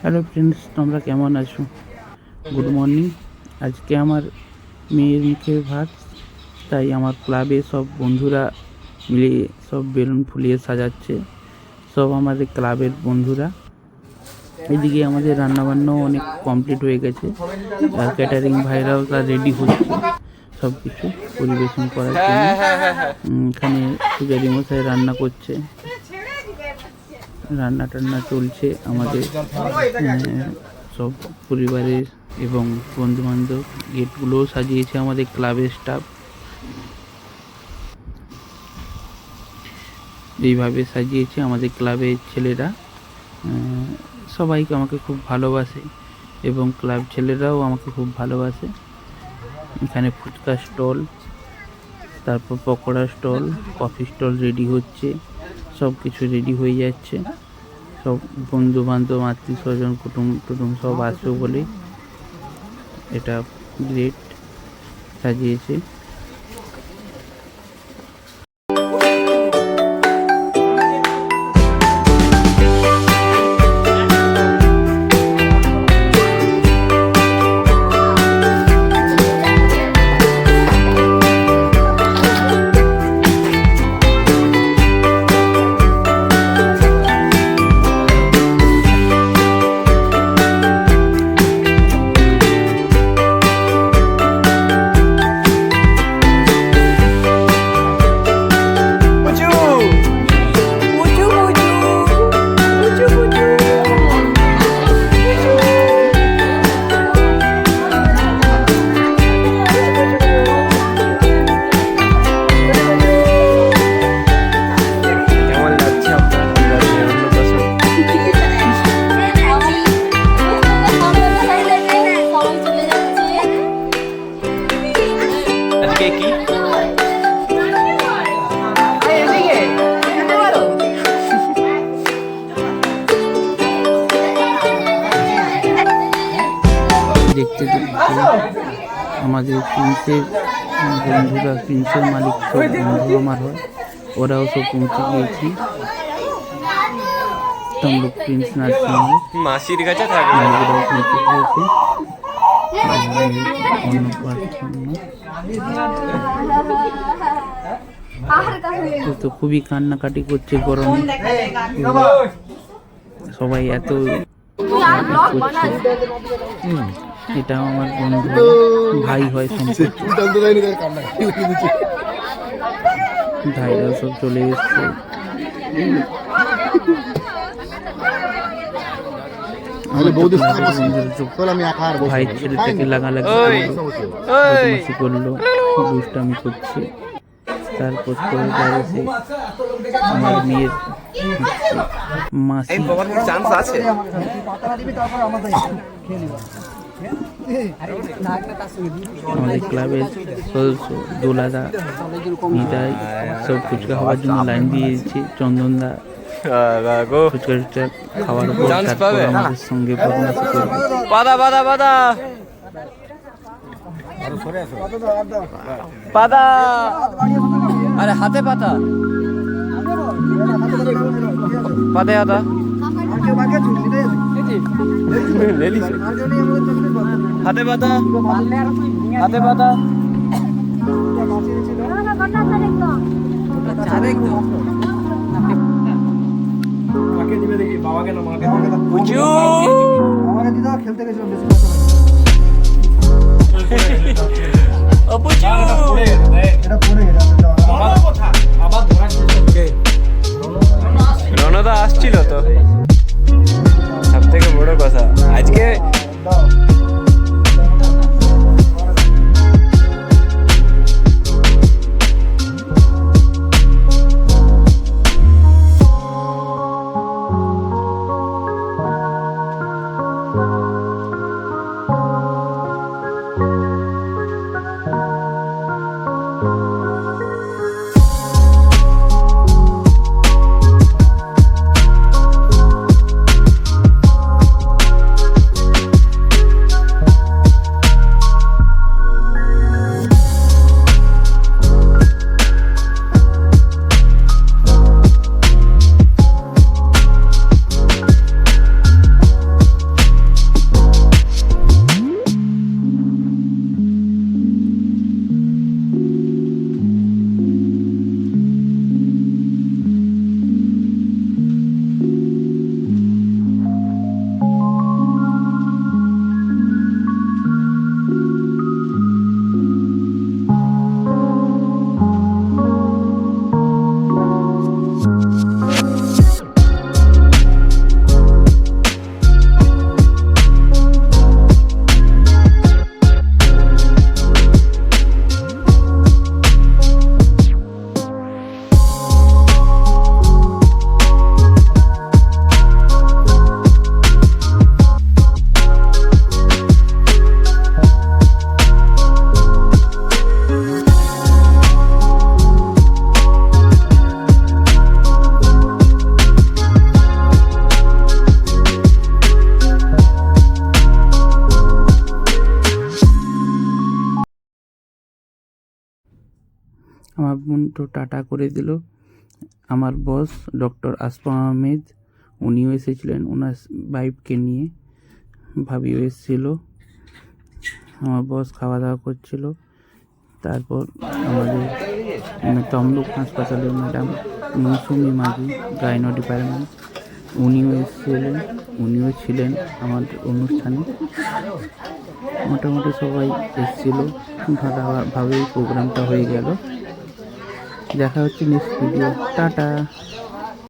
Hello friends, তোমরা কেমন আছো? Good morning. আজকে আমার মেয়ের মুখে ভাত, তাই আমার ক্লাবে সব বন্ধুরা মিলে সব বেলুন ফুলিয়ে সাজাচ্ছে, সব আমাদের ক্লাবের বন্ধুরা। এদিকে আমাদের রান্নাবান্নাও অনেক কমপ্লিট হয়ে গেছে, আর ক্যাটারিং ভাইরাও তার রেডি হচ্ছে সব কিছু পরিবেশন করার জন্য। এখানে পূজারি মশাই রান্না করছে, রান্না টান্না চলছে আমাদের সব পরিবারের এবং বন্ধুবান্ধব। গেটগুলোও সাজিয়েছে আমাদের ক্লাবের স্টাফ। এইভাবে সাজিয়েছে আমাদের ক্লাবের ছেলেরা। সবাইকে আমাকে খুব ভালোবাসে এবং ক্লাব ছেলেরাও আমাকে খুব ভালোবাসে। এখানে ফুচকা স্টল, তারপর pakora stall, coffee stall ready হচ্ছে, সব কিছু রেডি হয়ে যাচ্ছে। সব বন্ধু বান্ধব, আত্মীয় স্বজন, কুটুম সব আসবে বলে এটা গ্রেট সাজিয়েছে। দেখতে আমাদের প্রিন্সের বন্ধুরা, প্রিন্সের মালিক সব বন্ধু আমার হয়, ওরাও সব পৌঁছে গিয়েছি। তমলুক প্রিন্স নার্সিং মাসির কাছে থাকে, ওরাও পৌঁছে গিয়েছে। তো খুবই কান্নাকাটি করছে গরমে, সবাই এত এটা আমার বন্ধু ভাই হয়, ভাইরা সব চলে এসছে। ভাইয়ের ছেলেটাকে লাগালাগি করলো, দুষ্টামি করছে। তারপর এসে আমার মেয়ের মাসি আমাদের ক্লাবের সদস্য দোলাদা, নিতাই সব ফুচকা খাওয়ার জন্য লাইন দিয়েছে। চন্দনদা ফুচকা টুচকা খাওয়ার পর তারপর আমাদের সঙ্গে বদমাশি করবে। পাতা, আরে হাতে পাতা, পাতে হাতা, হাতে পাতা, হাতে পাতা। খেলতে রণদা আসছিল তো, সব থেকে বড় কথা আজকে আমার বোন তো টাটা করে দিল। আমার বস ডক্টর আসফা আহমেদ, উনিও এসেছিলেন ওনার ওয়াইফকে নিয়ে, ভাবিও এসেছিল। আমার বস খাওয়া দাওয়া করছিল। তারপর আমাদের তমলুক হাসপাতালের ম্যাডাম মৌসুমি মাঝি, গাইনো ডিপার্টমেন্ট, উনিও এসেছিলেন, উনিও ছিলেন আমাদের অনুষ্ঠানে। মোটামুটি সবাই এসেছিল, ভালোভাবেই প্রোগ্রামটা হয়ে গেল। দেখা হচ্ছে নেক্সট ভিডিও, টাটা।